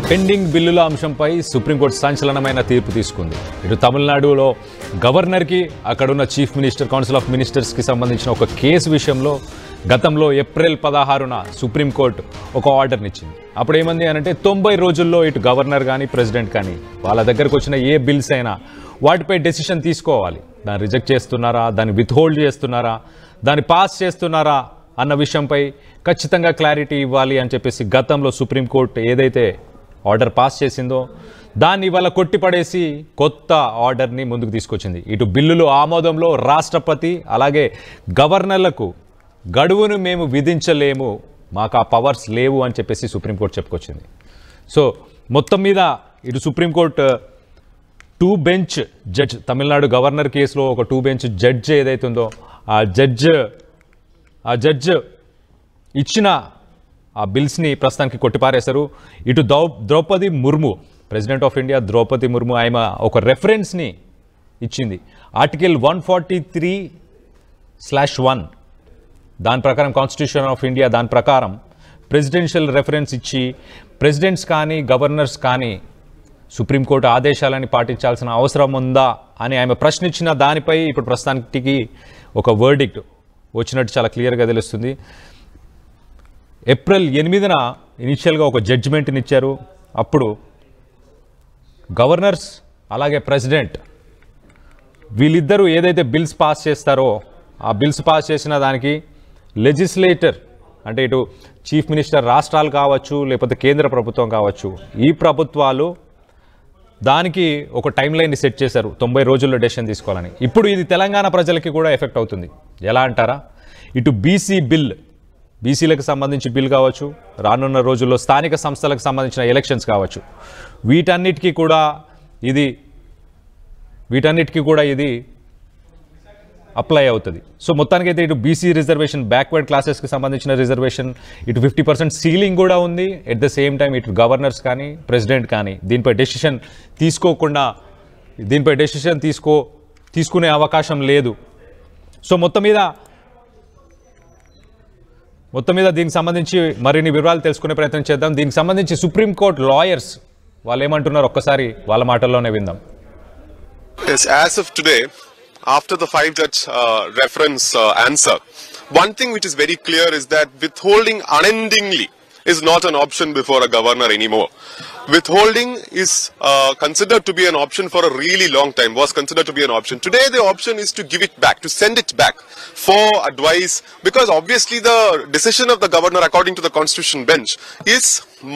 Pending బిల్లుల అంశంపై supreme court సంచలనమైన తీర్పు తీసుకుంది. ఇటు తమిళనాడులో గవర్నర్కి అక్కడున్న చీఫ్ మినిస్టర్ కౌన్సిల్ ఆఫ్ మినిస్టర్స్కి సంబంధించిన ఒక కేసు విషయంలో గతంలో ఏప్రిల్ 16న సుప్రీంకోర్టు ఒక ఆర్డర్ని ఇచ్చింది. అప్పుడు ఏమంది అనంటే 90 రోజుల్లో ఇటు గవర్నర్ కానీ ప్రెసిడెంట్ కానీ వాళ్ళ దగ్గరకు వచ్చిన ఏ బిల్స్ అయినా వాటిపై డెసిషన్ తీసుకోవాలి. దాన్ని రిజెక్ట్ చేస్తున్నారా, దాన్ని విత్హోల్డ్ చేస్తున్నారా, దాన్ని పాస్ చేస్తున్నారా అన్న విషయంపై ఖచ్చితంగా క్లారిటీ ఇవ్వాలి అని చెప్పేసి గతంలో సుప్రీంకోర్టు ఏదైతే ఆర్డర్ పాస్ చేసిందో దాన్ని ఇవాళ కొట్టిపడేసి కొత్త ఆర్డర్ని ముందుకు తీసుకొచ్చింది. ఇటు బిల్లులు ఆమోదంలో రాష్ట్రపతి అలాగే గవర్నర్లకు గడువును మేము విధించలేము, మాకు ఆ పవర్స్ లేవు అని చెప్పేసి సుప్రీంకోర్టు చెప్పుకొచ్చింది. సో మొత్తం మీద ఇటు supreme court 2 bench judge Tamil Nadu governor కేసులో ఒక 2 బెంచ్ జడ్జ్ ఏదైతుందో ఆ జడ్జ్ ఇచ్చిన ఆ బిల్స్ని ప్రస్తుతానికి కొట్టిపారేశారు. ఇటు Droupadi Murmu, president of India Droupadi Murmu, ఆమె ఒక రెఫరెన్స్ని ఇచ్చింది. ఆర్టికల్ 143/1 దాని ప్రకారం కాన్స్టిట్యూషన్ ఆఫ్ ఇండియా దాని ప్రకారం ప్రెసిడెన్షియల్ రెఫరెన్స్ ఇచ్చి ప్రెసిడెంట్స్ కానీ గవర్నర్స్ కానీ సుప్రీంకోర్టు ఆదేశాలని పాటించాల్సిన అవసరం ఉందా అని ఆమె ప్రశ్నించిన దానిపై ఇప్పుడు ప్రస్తుతానికి ఒక వర్డిక్ట్ వచ్చినట్టు చాలా క్లియర్గా తెలుస్తుంది. ఏప్రిల్ 8న ఇనిషియల్గా ఒక జడ్జిమెంట్ని ఇచ్చారు. అప్పుడు గవర్నర్స్ అలాగే ప్రెసిడెంట్ వీళ్ళిద్దరూ ఏదైతే బిల్స్ పాస్ చేస్తారో ఆ బిల్స్ పాస్ చేసిన దానికి లెజిస్లేటర్ అంటే ఇటు చీఫ్ మినిస్టర్ రాష్ట్రాలు కావచ్చు లేకపోతే కేంద్ర ప్రభుత్వం కావచ్చు, ఈ ప్రభుత్వాలు దానికి ఒక టైం లైన్ని సెట్ చేశారు 90 రోజుల్లో డెసిషన్ తీసుకోవాలని. ఇప్పుడు ఇది తెలంగాణ ప్రజలకి కూడా ఎఫెక్ట్ అవుతుంది. ఎలా అంటారా, ఇటు బీసీలకు సంబంధించి బిల్ కావచ్చు, రానున్న రోజుల్లో స్థానిక సంస్థలకు సంబంధించిన ఎలక్షన్స్ కావచ్చు, వీటన్నిటికీ కూడా ఇది అప్లై అవుతుంది. సో మొత్తానికైతే ఇటు బీసీ రిజర్వేషన్, బ్యాక్వర్డ్ క్లాసెస్కి సంబంధించిన రిజర్వేషన్, ఇటు 50% సీలింగ్ కూడా ఉంది. ఎట్ ద సేమ్ టైం ఇటు గవర్నర్స్ కానీ ప్రెసిడెంట్ కానీ దీనిపై డెసిషన్ తీసుకునే అవకాశం లేదు. సో మొత్తం మీద దీనికి సంబంధించి మరిన్ని వివరాలు తెలుసుకునే ప్రయత్నం చేద్దాం. దీనికి సంబంధించి సుప్రీంకోర్టు లాయర్స్ వాళ్ళు ఏమంటున్నారు ఒక్కసారి వాళ్ళ మాటల్లోనే విందాం. Yes, as of today, after the 5-judge reference answer, one thing which is very clear is that withholding unendingly is not an option before a governor anymore. Withholding is considered to be an option for a really long time, was considered to be an option. Today the option is to give it back, to send it back for advice, because obviously the decision of the governor according to the constitution bench is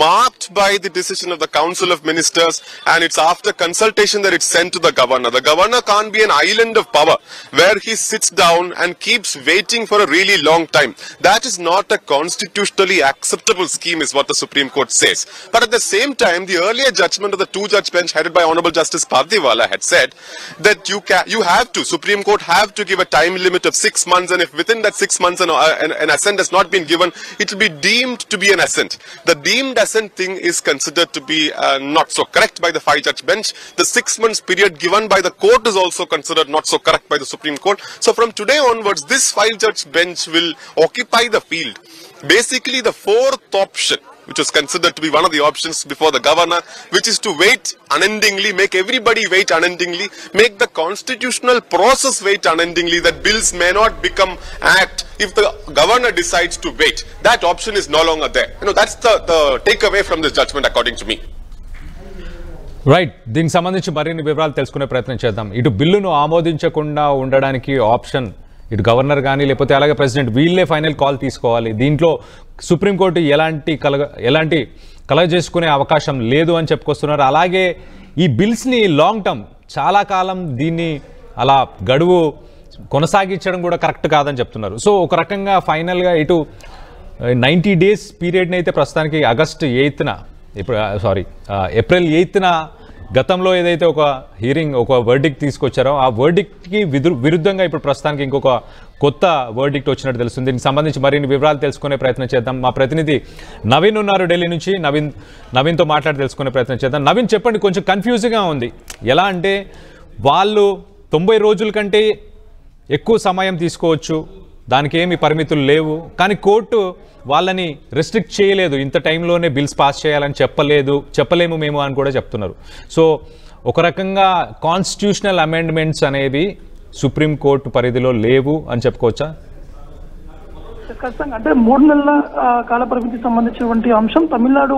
marked by the decision of the council of ministers, and it's after consultation that it's sent to the governor. The governor can't be an island of power where he sits down and keeps waiting for a really long time. That is not a constitutionally acceptable scheme is what the Supreme Court says. But at the same time, the earlier judgment of the 2-judge bench headed by Honorable Justice Pardiwala had said that Supreme Court have to give a time limit of 6 months, and if within that 6 months an assent has not been given, it will be deemed to be an assent. The deemed assent thing is considered to be not so correct by the 5-judge bench. The 6 months period given by the court is also considered not so correct by the Supreme Court. So from today onwards, this 5-judge bench will occupy the field. Basically, the 4th option, which was considered to be one of the options before the governor, which is to wait unendingly, make everybody wait unendingly, make the constitutional process wait unendingly, that bills may not become act if the governor decides to wait. That option is no longer there. That's the takeaway from this judgment according to me. Right, దీనికి సంబంధించి మరిన్ని వివరాలు తెలుసుకునే ప్రయత్నం చేద్దాం. ఇటు బిల్లును ఆమోదించకుండా ఉండడానికి ఆప్షన్ ఇటు గవర్నర్ కానీ లేకపోతే అలాగే ప్రెసిడెంట్ వీళ్ళే ఫైనల్ కాల్ తీసుకోవాలి. దీంట్లో సుప్రీంకోర్టు ఎలాంటి కలగజేసుకునే అవకాశం లేదు అని చెప్పుకొస్తున్నారు. అలాగే ఈ బిల్స్ని లాంగ్ టర్మ్ చాలా కాలం దీన్ని అలా గడువు కొనసాగించడం కూడా కరెక్ట్ కాదని చెప్తున్నారు. సో ఒక రకంగా ఫైనల్గా ఇటు 90 days పీరియడ్ని అయితే ప్రస్తుతానికి ఏప్రిల్ 8న గతంలో ఏదైతే ఒక వర్డిక్ట్ తీసుకొచ్చారో ఆ వర్డిక్ట్కి విరుద్ధంగా ఇప్పుడు ప్రస్తుతానికి ఇంకొక కొత్త వర్డిక్ట్ వచ్చినట్టు తెలుస్తుంది. దీనికి సంబంధించి మరిన్ని వివరాలు తెలుసుకునే ప్రయత్నం చేద్దాం. మా ప్రతినిధి నవీన్ ఉన్నారు ఢిల్లీ నుంచి. నవీన్తో మాట్లాడి తెలుసుకునే ప్రయత్నం చేద్దాం. నవీన్, చెప్పండి, కొంచెం కన్ఫ్యూజ్గా ఉంది. ఎలా అంటే వాళ్ళు 90 రోజుల కంటే ఎక్కువ సమయం తీసుకోవచ్చు, దానికి ఏమి పరిమితులు లేవు. కానీ కోర్టు వాళ్ళని రెస్ట్రిక్ట్ చేయలేదు, ఇంత టైంలోనే బిల్స్ పాస్ చేయాలని చెప్పలేము మేము అని కూడా చెప్తున్నారు. సో ఒక రకంగా కాన్స్టిట్యూషనల్ అమెండ్మెంట్స్ అనేవి సుప్రీంకోర్టు పరిధిలో లేవు అని చెప్పుకోవచ్చా? ఖచ్చితంగా. అంటే 3 నెలల కాల పరిమితికి సంబంధించినటువంటి అంశం తమిళనాడు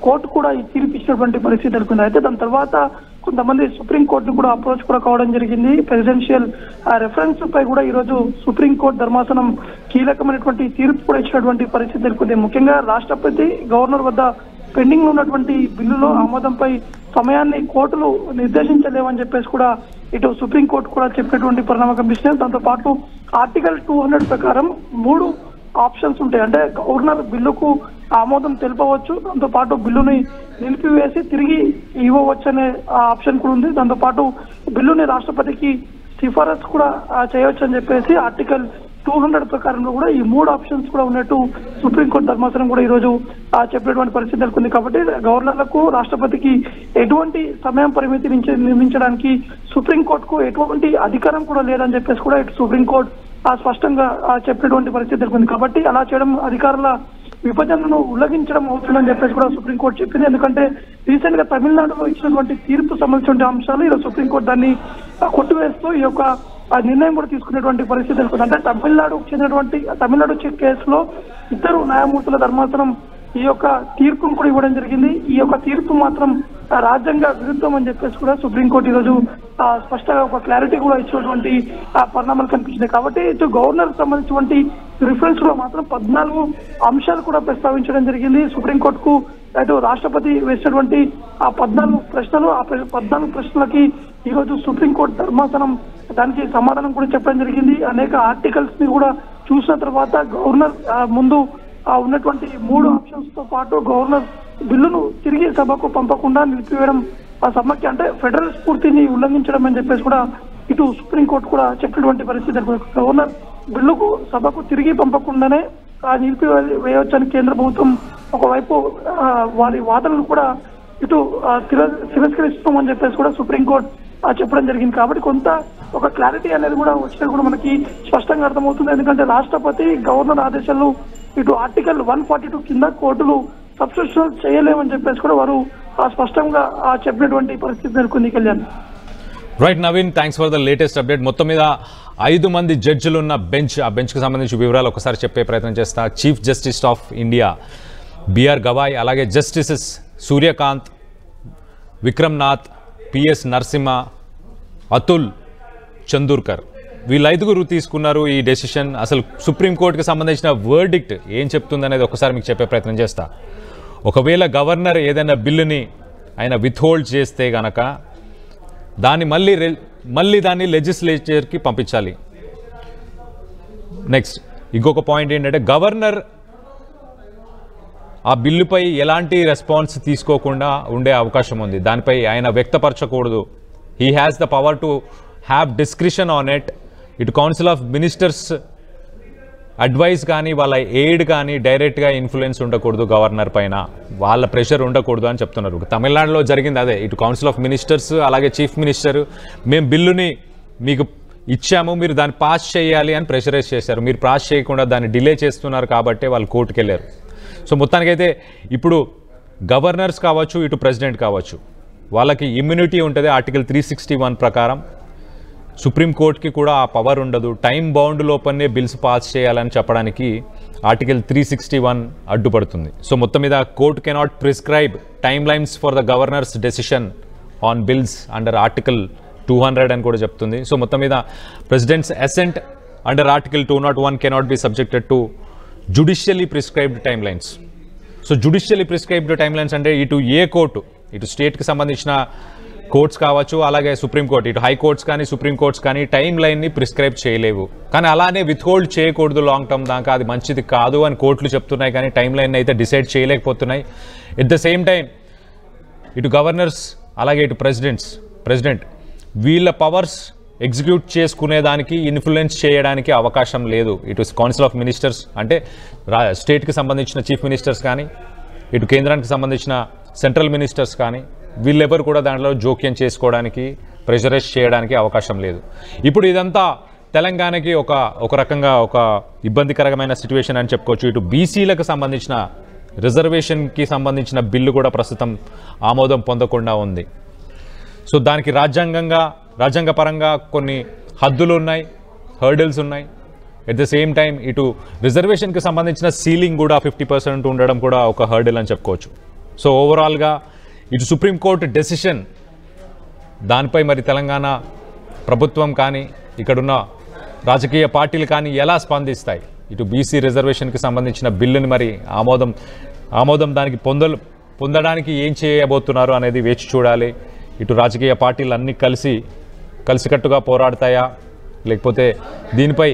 కోర్టు కూడా ఈ తీర్పు ఇచ్చినటువంటి పరిస్థితి నెలకొంది. అయితే దాని తర్వాత కొంతమంది సుప్రీంకోర్టును కూడా అప్రోచ్ కూడా కావడం జరిగింది. ప్రెసిడెన్షియల్ రెఫరెన్స్ పై కూడా ఈరోజు సుప్రీంకోర్టు ధర్మాసనం కీలకమైనటువంటి తీర్పు కూడా ఇచ్చినటువంటి పరిస్థితి నెలకొంది. ముఖ్యంగా రాష్ట్రపతి గవర్నర్ వద్ద పెండింగ్ లో ఉన్నటువంటి బిల్లులో ఆమోదంపై సమయాన్ని కోర్టులు నిర్దేశించలేవని చెప్పేసి కూడా ఇటు సుప్రీంకోర్టు కూడా చెప్పినటువంటి పరిణామం కనిపిస్తుంది. దాంతో పాటు ఆర్టికల్ 200 ప్రకారం 3 ఆప్షన్స్ ఉంటాయి. అంటే గవర్నర్ బిల్లుకు ఆమోదం తెలుపవచ్చు, దాంతో పాటు బిల్లుని నిలిపివేసి తిరిగి ఇవ్వవచ్చు అనే ఆప్షన్ కూడా ఉంది. దాంతో పాటు బిల్లుని రాష్ట్రపతికి సిఫారసు కూడా చేయవచ్చు అని చెప్పేసి ఆర్టికల్ 200 ప్రకారంలో కూడా ఈ 3 ఆప్షన్స్ కూడా ఉన్నట్టు సుప్రీంకోర్టు ధర్మాసనం కూడా ఈరోజు చెప్పినటువంటి పరిస్థితి నెలకొంది. కాబట్టి గవర్నర్లకు రాష్ట్రపతికి ఎటువంటి సమయం పరిమితి నిర్మించడానికి సుప్రీంకోర్టుకు ఎటువంటి అధికారం కూడా లేదని చెప్పేసి కూడా ఇటు సుప్రీంకోర్టు స్పష్టంగా చెప్పినటువంటి పరిస్థితి నెలకొంది. కాబట్టి అలా చేయడం అధికారుల విభజనను ఉల్లంఘించడం అవుతుందని చెప్పేసి కూడా సుప్రీంకోర్టు చెప్పింది. ఎందుకంటే రీసెంట్ గా తమిళనాడులో ఇచ్చినటువంటి తీర్పు సంబంధించిన అంశాలు ఈరోజు సుప్రీంకోర్టు దాన్ని కొట్టివేస్తూ ఈ యొక్క నిర్ణయం కూడా తీసుకునేటువంటి పరిస్థితి నెలకొంది. అంటే తమిళనాడు కేసులో 2 న్యాయమూర్తుల ధర్మాసనం ఈ యొక్క తీర్పును కూడా ఇవ్వడం జరిగింది. ఈ యొక్క తీర్పు మాత్రం రాజ్యాంగ విరుద్ధం అని చెప్పేసి కూడా సుప్రీంకోర్టు ఈరోజు స్పష్టంగా ఒక క్లారిటీ కూడా ఇచ్చినటువంటి పరిణామాలు కనిపించినాయి. కాబట్టి ఇటు గవర్నర్ సంబంధించినటువంటి రిఫరెన్స్ లో మాత్రం 14 అంశాలు కూడా ప్రస్తావించడం జరిగింది. సుప్రీంకోర్టుకు అటు రాష్ట్రపతి వేసినటువంటి 14 ప్రశ్నలు, ఆ 14 ప్రశ్నలకి ఈరోజు సుప్రీంకోర్టు ధర్మాసనం దానికి సమాధానం కూడా చెప్పడం జరిగింది. అనేక ఆర్టికల్స్ ని కూడా చూసిన తర్వాత గవర్నర్ ముందు ఉన్నటువంటి 3 ఆప్షన్స్ తో పాటు గవర్నర్ బిల్లును తిరిగి సభకు పంపకుండా నిలిపివేయడం ఆ సమ్మకి అంటే ఫెడరల్ స్ఫూర్తిని ఉల్లంఘించడం అని చెప్పేసి కూడా ఇటు సుప్రీంకోర్టు కూడా చెప్పినటువంటి పరిస్థితి. గవర్నర్ బిల్లుకు సభకు తిరిగి పంపకుండానే నిలిపివేయవచ్చని కేంద్ర ప్రభుత్వం ఒకవైపు వారి వాదనలు కూడా ఇటు తిరస్కరిస్తామని చెప్పేసి కూడా సుప్రీంకోర్టు చెప్పడం జరిగింది. కాబట్టి కొంత ఒక క్లారిటీ అనేది కూడా వచ్చినది కూడా మనకి స్పష్టంగా అర్థమవుతుంది. ఎందుకంటే రాష్ట్రపతి గవర్నర్ ఆదేశాలు ఇటు ఆర్టికల్ 142 కింద కోర్టులు సబ్స్టిట్యూషన్ చేయలేమని చెప్పేసి కూడా వారు స్పష్టంగా చెప్పినటువంటి పరిస్థితి నెలకొంది. Kalyan. Right Naveen, thanks for the latest update. మొత్తం మీద 5 మంది జడ్జిలు ఉన్న బెంచ్, ఆ బెంచ్కి సంబంధించి వివరాలు ఒకసారి చెప్పే ప్రయత్నం చేస్తా. Chief justice of India B R Gavai, అలాగే జస్టిసెస్ సూర్యకాంత్, విక్రమ్నాథ్, పిఎస్ నరసింహ, అతుల్ చందూర్కర్, వీళ్ళు 5గురు తీసుకున్నారు ఈ డెసిషన్. అసలు సుప్రీంకోర్టుకి సంబంధించిన వర్డిక్ట్ ఏం చెప్తుందనేది ఒకసారి మీకు చెప్పే ప్రయత్నం చేస్తా. ఒకవేళ గవర్నర్ ఏదైనా బిల్లుని ఆయన విత్హోల్డ్ చేస్తే గనక దాన్ని మళ్ళీ దాన్ని లెజిస్లేచర్కి పంపించాలి. నెక్స్ట్ ఇంకొక పాయింట్ ఏంటంటే గవర్నర్ ఆ బిల్లుపై ఎలాంటి రెస్పాన్స్ తీసుకోకుండా ఉండే అవకాశం ఉంది, దానిపై ఆయన వ్యక్తపరచకూడదు. He has the power to have discretion on it. ఇటు కౌన్సిల్ ఆఫ్ మినిస్టర్స్ అడ్వైస్ కానీ వాళ్ళ ఎయిడ్ కానీ డైరెక్ట్గా ఇన్ఫ్లుయెన్స్ ఉండకూడదు గవర్నర్ పైన, వాళ్ళ ప్రెషర్ ఉండకూడదు అని చెప్తున్నారు. తమిళనాడులో జరిగింది అదే. ఇటు కౌన్సిల్ ఆఫ్ మినిస్టర్స్ అలాగే చీఫ్ మినిస్టర్ మేము బిల్లుని మీకు ఇచ్చాము, మీరు దాన్ని పాస్ చేయాలి అని ప్రెషరైజ్ చేశారు. మీరు పాస్ చేయకుండా దాన్ని డిలే చేస్తున్నారు కాబట్టి వాళ్ళు కోర్టుకు వెళ్ళారు. సో మొత్తానికైతే ఇప్పుడు గవర్నర్స్ కావచ్చు, ఇటు ప్రెసిడెంట్ కావచ్చు, వాళ్ళకి ఇమ్యూనిటీ ఉంటుంది ఆర్టికల్ 361 ప్రకారం. సుప్రీంకోర్టుకి కూడా ఆ పవర్ ఉండదు. టైం బౌండ్ లోపలనే బిల్స్ పాస్ చేయాలని చెప్పడానికి ఆర్టికల్ 361 అడ్డుపడుతుంది. సో మొత్తం మీద court cannot prescribe time lines for the governor's decision on bills under article 200 అని కూడా చెప్తుంది. సో మొత్తం మీద president's assent under article 201 cannot be subjected to judicially prescribed time lines. So judicially prescribed time lines అంటే ఇటు ఏ court, ఇటు స్టేట్కి సంబంధించిన కోర్ట్స్ కావచ్చు, అలాగే సుప్రీంకోర్టు, ఇటు హైకోర్ట్స్ కానీ సుప్రీంకోర్ట్స్ కానీ టైం లైన్ని ప్రిస్క్రైబ్ చేయలేవు. కానీ అలానే విత్హోల్డ్ చేయకూడదు లాంగ్ టర్మ్ దాకా, అది మంచిది కాదు అని కోర్టులు చెప్తున్నాయి. కానీ టైం లైన్ అయితే డిసైడ్ చేయలేకపోతున్నాయి. ఎట్ ద సేమ్ టైం ఇటు గవర్నర్స్ అలాగే ఇటు ప్రెసిడెంట్ వీళ్ళ పవర్స్ ఎగ్జిక్యూట్ చేసుకునేదానికి ఇన్ఫ్లుయెన్స్ చేయడానికి అవకాశం లేదు. ఇటు కౌన్సిల్ ఆఫ్ మినిస్టర్స్ అంటే స్టేట్కి సంబంధించిన చీఫ్ మినిస్టర్స్ కానీ, ఇటు కేంద్రానికి సంబంధించిన సెంట్రల్ మినిస్టర్స్ కానీ, వీళ్ళెవరు కూడా దాంట్లో జోక్యం చేసుకోవడానికి, ప్రెషరైజ్ చేయడానికి అవకాశం లేదు. ఇప్పుడు ఇదంతా తెలంగాణకి ఒక రకంగా ఒక ఇబ్బందికరమైన సిచ్యువేషన్ అని చెప్పుకోవచ్చు. ఇటు బీసీలకు సంబంధించిన రిజర్వేషన్కి సంబంధించిన బిల్లు కూడా ప్రస్తుతం ఆమోదం పొందకుండా ఉంది. సో దానికి రాజ్యాంగపరంగా కొన్ని హద్దులు ఉన్నాయి, హర్డిల్స్ ఉన్నాయి. ఎట్ ద సేమ్ టైం ఇటు రిజర్వేషన్కి సంబంధించిన సీలింగ్ కూడా 50% ఉండడం కూడా ఒక హర్డిల్ అని చెప్పుకోవచ్చు. సో ఓవరాల్గా ఇటు సుప్రీంకోర్టు డెసిషన్ దానిపై మరి తెలంగాణ ప్రభుత్వం కానీ ఇక్కడున్న రాజకీయ పార్టీలు కానీ ఎలా స్పందిస్తాయి, ఇటు బీసీ రిజర్వేషన్కి సంబంధించిన బిల్లుని మరి ఆమోదం దానికి పొందడానికి ఏం చేయబోతున్నారు అనేది వేచి చూడాలి. ఇటు రాజకీయ పార్టీలు అన్నీ కలిసికట్టుగా పోరాడతాయా, లేకపోతే దీనిపై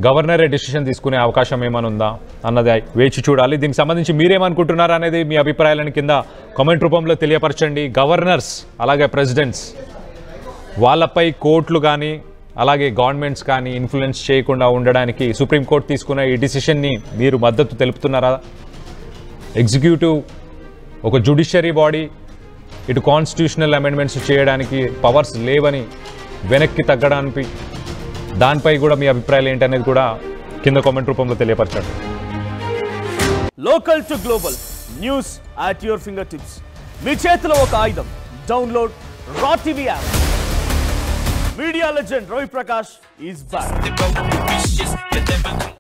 గవర్నరే డెసిషన్ తీసుకునే అవకాశం ఏమైనా ఉందా అన్నది వేచి చూడాలి. దీనికి సంబంధించి మీరేమనుకుంటున్నారు అనేది మీ అభిప్రాయాలను కింద కామెంట్ రూపంలో తెలియపరచండి. గవర్నర్స్ అలాగే ప్రెసిడెంట్స్ వాళ్ళపై కోర్టులు కానీ అలాగే గవర్నమెంట్స్ కానీ ఇన్ఫ్లుయెన్స్ చేయకుండా ఉండడానికి సుప్రీంకోర్టు తీసుకున్న ఈ డిసిషన్ని మీరు మద్దతు తెలుపుతున్నారా? ఎగ్జిక్యూటివ్ ఒక జ్యుడిషియరీ బాడీ ఇటు కాన్స్టిట్యూషనల్ అమెండ్మెంట్స్ చేయడానికి పవర్స్ లేవని వెనక్కి తగ్గడానికి దానిపై కూడా మీ అభిప్రాయాలు ఏంటనేది కూడా కింద కామెంట్ రూపంలో తెలియపరచండి. Local to global news at your finger tips. మీ చేతిలో ఒక ఆయుధం. Download Raw TV app. Media legend Ravi Prakash is back.